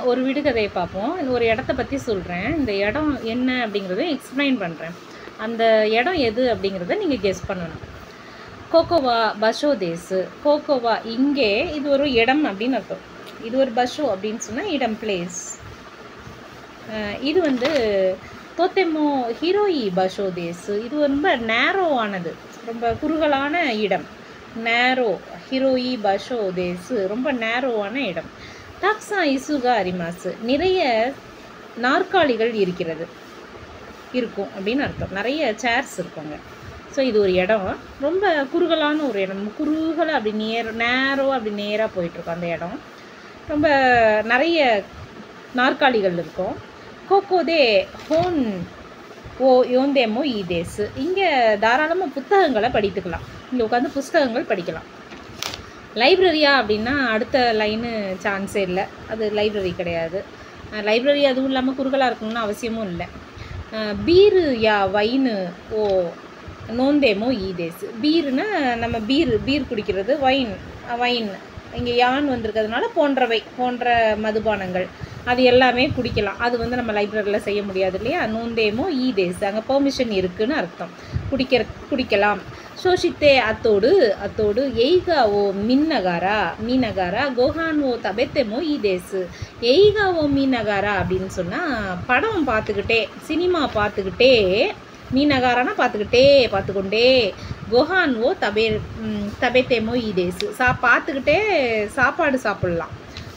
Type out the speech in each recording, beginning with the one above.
ஒரு விடுகதையை பார்ப்போம். ஒரு இடத்த பற்றி சொல்கிறேன். இந்த இடம் என்ன அப்படிங்கிறத எக்ஸ்பிளைன் பண்ணுறேன். அந்த இடம் எது அப்படிங்கிறத நீங்கள் கெஸ் பண்ணணும். கோகோவா பஷோ தேசு. கோகோவா இங்கே இது ஒரு இடம் அப்படின்னு அர்த்தம். இது ஒரு பஷோ அப்படின்னு சொன்னால் இடம், பிளேஸ். இது வந்து தோத்தெமோ ஹீரோயி பஷோ தேசு. இது ரொம்ப நேரோவானது, ரொம்ப குறுகலான இடம். நேரோ ஹீரோயி பஷோ தேசு, ரொம்ப நேரோவான இடம். தாக்ஸா இசுகா அரிமாசு, நிறைய நாற்காலிகள் இருக்கும் அப்படின்னு அர்த்தம். நிறைய சேர்ஸ் இருப்பாங்க. ஸோ இது ஒரு இடம், ரொம்ப குறுகலான ஒரு இடம். குறுகலை அப்படி நேரோ அப்படி நேராக போயிட்டுருக்கோம். அந்த இடம் ரொம்ப நிறைய நாற்காலிகள் இருக்கும். கோகோதே ஹோன் ஓ யோந்தேமோ ஈதேசு. இங்கே தாராளமாக புத்தகங்களை படித்துக்கலாம். இங்கே உட்காந்து புஸ்தகங்கள் படிக்கலாம். லைப்ரரியா அப்படின்னா அடுத்த லைனு சான்ஸே இல்லை. அது லைப்ரரி கிடையாது. லைப்ரரி அதுவும் இல்லாமல் குறுகலாக இருக்கணும்னு அவசியமும் இல்லை. பீரு யா வைனு ஓ நோந்தேமோ ஈதேசு. பீருன்னா நம்ம பீர் குடிக்கிறது, வைன் இங்கே யான் வந்திருக்கிறதுனால போன்ற மதுபானங்கள் அது எல்லாமே குடிக்கலாம். அது வந்து நம்ம லைப்ரரியில் செய்ய முடியாது இல்லையா. நோந்தேமோ ஈதேசு, அங்கே பெர்மிஷன் இருக்குதுன்னு அர்த்தம். குடிக்கலாம். சோஷித்தே அத்தோடு எய்கா ஓ மீனகாரா கோஹான் ஓ தபெத்தேமோ ஈதேசு. எய்கா ஓ மீனகாரா அப்படின்னு சொன்னால் படம் பார்த்துக்கிட்டே, சினிமா பார்த்துக்கிட்டே, மீனகாரானா பார்த்துக்கொண்டே, கோஹான் ஓ தபெத்தேமோ ஈதேசு, பார்த்துக்கிட்டே சாப்பாடு சாப்பிட்லாம்.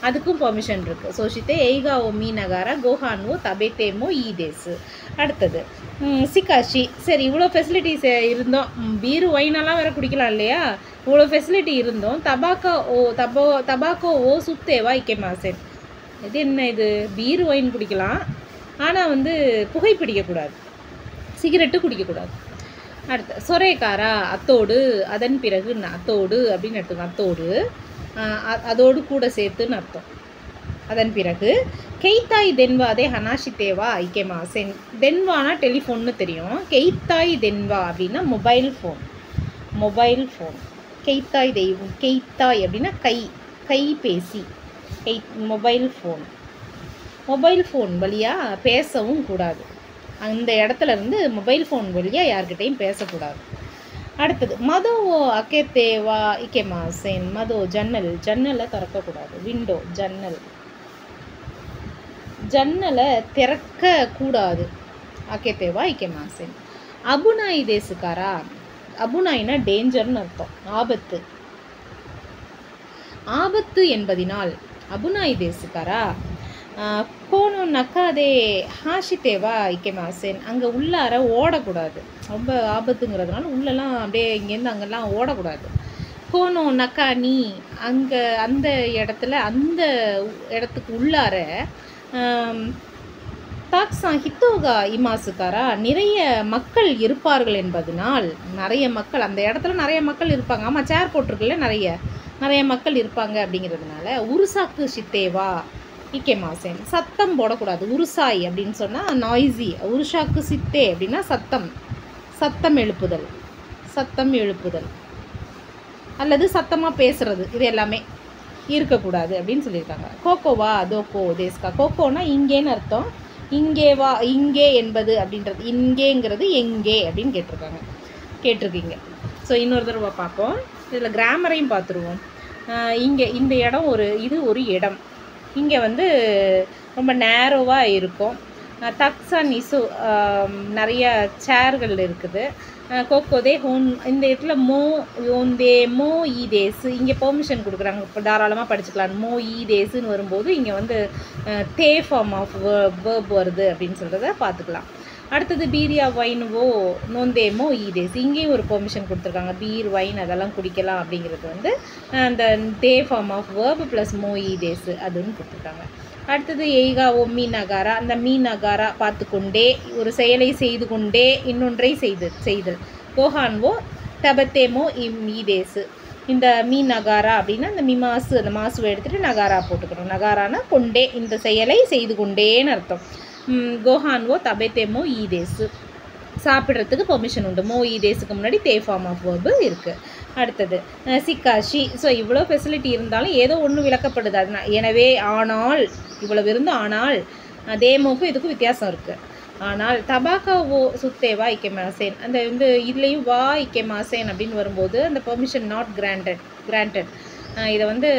அதுக்கும் பெர்மிஷன் இருக்குது. சோஷித்தே எய்கா ஓ மீனகாரா கோஹான் ஓ தபெத்தேமோ ஈதேசு. அடுத்தது சிகாஷி. சரி, இவ்வளோ ஃபெசிலிட்டிஸ் இருந்தோம். பீரு ஒயினெல்லாம் வேறு குடிக்கலாம் இல்லையா. இவ்வளோ ஃபெசிலிட்டி இருந்தோம். தபாக்கோ ஓ சுத்தேவா இக்கேமாசேன். இது என்ன, இது பீரு ஒயின் குடிக்கலாம், ஆனால் வந்து புகை பிடிக்கக்கூடாது, சிகரெட்டு குடிக்கக்கூடாது. அடுத்து சொரேக்காரா அத்தோடு, அதன் பிறகு அத்தோடு அப்படின்னு எடுத்துக்கோங்க. அதோடு கூட சேர்த்துன்னு அர்த்தம். அதன் பிறகு கெய்தாய் தென்வாதே ஹனாஷித்தேவா ஐக்கேமாசென். தென்வானா டெலிஃபோன்னு தெரியும். கெய்தாய் தென்வா அப்படின்னா மொபைல் ஃபோன். கெய்தாய் அப்படின்னா கைபேசி. மொபைல் ஃபோன் வழியாக பேசவும் கூடாது. அந்த இடத்துல இருந்து மொபைல் ஃபோன் வழியாக யார்கிட்டையும் பேசக்கூடாது. அடுத்தது மதோ அக்கேத்தேவா இக்கேமாசேன். மதோ ஜன்னலை திறக்கக்கூடாது. விண்டோ ஜன்னலை திறக்கக்கூடாது. அக்கேத்தேவா இக்கேமாசேன். அபுனாய் தேசுக்காரா. அபுனாய்னா டேஞ்சர்னு அர்த்தம், ஆபத்து என்பதினால் அபுனாய் தேசுக்காரா. கோனோ நக்காதே ஹாஷித்தேவா இக்கேமாசேன். அங்கே உள்ளார ஓடக்கூடாது, ரொம்ப ஆபத்துங்கிறதுனால உள்ளெல்லாம் அப்படியே இங்கேருந்து அங்கெல்லாம் ஓடக்கூடாது. கோனோ நக்கா நீ, அங்கே அந்த இடத்துக்கு உள்ளார தாக்ஸா ஹித்தோகா இமாசுக்காரா. நிறைய மக்கள் இருப்பார்கள் என்பதனால், நிறைய மக்கள் அந்த இடத்துல நிறைய மக்கள் இருப்பாங்க. ஆமாம், சேர் போட்டிருக்குல்ல, நிறைய மக்கள் இருப்பாங்க அப்படிங்கிறதுனால உருசாக்கு ஷித்தேவா இக்கேமாசேன். சத்தம் போடக்கூடாது. உருசாய் அப்படின்னு சொன்னால் நாய்ஸி. உருஷாக்கு சித்தே அப்படின்னா சத்தம் எழுப்புதல் அல்லது சத்தமாக பேசுறது, இது எல்லாமே இருக்கக்கூடாது அப்படின்னு சொல்லியிருக்காங்க. கோகோவா தோக்கோ தேஸ்கா. கோகோனா இங்கேன்னு அர்த்தம். இங்கே என்பது அப்படின்றது, இங்கேங்கிறது எங்கே அப்படின்னு கேட்டிருக்கீங்க. ஸோ இன்னொரு தடவை பார்ப்போம். இதில் கிராமரையும் பார்த்துருவோம். இங்கே இந்த இடம் இது ஒரு இடம். இங்கே வந்து ரொம்ப நேரோவாக இருக்கும். தக்ஸான் இசு நிறைய சேர்கள் இருக்குது. கோகோதே ஹோன், இந்த இடத்துல மோ ஈதேசு. இங்கே பெர்மிஷன் கொடுக்குறாங்க, இப்போ தாராளமாக படிச்சுக்கலாம். மோ ஈதேசுன்னு வரும்போது இங்கே வந்து தே ஃபார்ம் ஆஃப் வேர்ப் வருது அப்படின்னு சொல்கிறத பார்த்துக்கலாம். அடுத்தது பீரியா வைனுவோ நோந்தேமோ ஈதேசு. இங்கேயும் ஒரு பெர்மிஷன் கொடுத்துருக்காங்க. பீர் வைன் அதெல்லாம் குடிக்கலாம் அப்படிங்கிறது வந்து அந்த the form of verb plus மோ ஈதேசு அதுன்னு கொடுத்துருக்காங்க. அடுத்தது எய்கா ஓ மீனகாரா. அந்த மீனகாரா பார்த்துக்கொண்டே, ஒரு செயலை செய்து கொண்டே இன்னொன்றை செய்தல். கோஹான்வோ தபத்தேமோ ஈதேசு. இந்த மீனகாரா அப்படின்னா அந்த அந்த மாசுவை எடுத்துகிட்டு நகாரா போட்டுக்கணும். நகாரானா கொண்டே, இந்த செயலை செய்து கொண்டேன்னு அர்த்தம். கோஹான்வோ தபெத்தேமோ ஈதேசு. சாப்பிட்றதுக்கு பெர்மிஷன் உண்டு. மோ ஈதேஸுக்கு முன்னாடி தே ஃபார்ம் ஆஃப் வேர்பு இருக்குது. அடுத்தது சிக்காஷி. ஸோ இவ்வளோ ஃபெசிலிட்டி இருந்தாலும் ஏதோ ஒன்று விளக்கப்படுது. அதுனா எனவே ஆனால் இவ்வளவு இருந்து ஆனால் தேமோக்கும் இதுக்கும் வித்தியாசம் இருக்குது. ஆனால் தபாக்கா ஓ சுத்தேவா இக்கேமாசேன் அந்த வந்து இதுலேயும் வா இக்கேமாசேன் அப்படின்னு வரும்போது அந்த பெர்மிஷன் நாட் கிராண்டட் இதை வந்து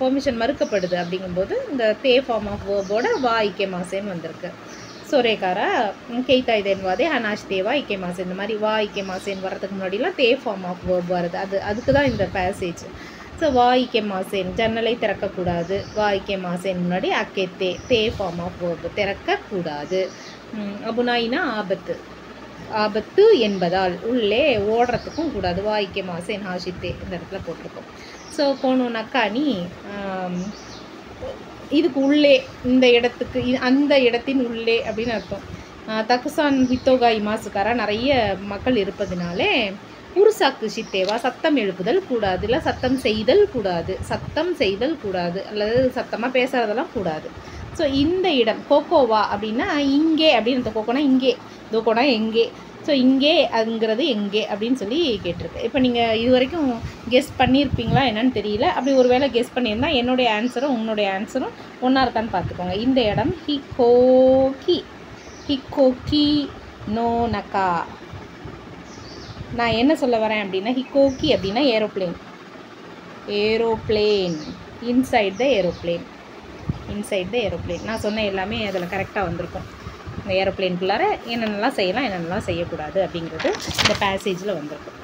பெர்மிஷன் மறுக்கப்படுது. அப்படிங்கும்போது இந்த தே ஃபார்ம் ஆஃப் வேர்போட வா இக்கேமாசேன்னு வந்திருக்கு. சோரேகாரா கெய்தா இதென்வாதே ஹனாஷ் தேவா இக்கேமாசேன் இந்த மாதிரி வா இக்கேமாசேன் வர்றதுக்கு முன்னாடிலாம் தே ஃபார்ம் ஆஃப் வேர்ப் வருது. அதுக்கு தான் இந்த பேசேஜ். ஸோ வா இக்கேமாசேன் ஜன்னலை திறக்கக்கூடாது. வா இக்கேமாசேன் முன்னாடி அக்கே தே ஃபார்ம் ஆஃப் வேர்ப் திறக்கக்கூடாது. அபுனாயினா ஆபத்து என்பதால் உள்ளே ஓடுறதுக்கும் கூடாது. வா இக்கேமாசேன் ஹாஷித்தே இந்த இடத்துல போட்டிருக்கோம். ஸோ கோனோனாக்கானி இதுக்கு உள்ளே இந்த இடத்துக்கு அந்த இடத்தின் உள்ளே அப்படின்னு அர்த்தம். தக்குசான் ஹித்தோகாய் மாசுக்காரா நிறைய மக்கள் இருப்பதுனாலே உருசாக்கு சித்தேவா சத்தம் எழுப்புதல் கூடாது, இல்லை சத்தம் செய்தல் கூடாது அல்லது சத்தமாக பேசுகிறதெல்லாம் கூடாது. ஸோ இந்த இடம் கோகோவா அப்படின்னா இங்கே அப்படின்னு இந்த கோகோனா இங்கே, தோக்கோனா எங்கே, ஸோ இங்கே அதுங்கிறது எங்கே அப்படின்னு சொல்லி கேட்டிருக்கு. இப்போ நீங்கள் இது வரைக்கும் கெஸ் பண்ணியிருப்பீங்களா என்னன்னு தெரியல. அப்படி ஒரு வேளை கெஸ் பண்ணியிருந்தால் என்னுடைய ஆன்சரும் உன்னுடைய ஆன்சரும் ஒன்றா இருக்கான்னு பார்த்துக்கோங்க. இந்த இடம் ஹிக்கோக்கி நோ நக்கா. நான் என்ன சொல்ல வரேன் அப்படின்னா ஹிக்கோக்கி அப்படின்னா ஏரோப்ளேன் இன்சைட் த ஏரோப்ளேன் நான் சொன்ன எல்லாமே அதில் கரெக்டாக வந்திருக்கும். இந்த ஏரோப்ளேனுக்குள்ளார என்னென்னலாம் செய்யலாம் என்னென்னலாம் செய்யக்கூடாது அப்படிங்கிறது இந்த பேசேஜில் வந்திருக்கும்.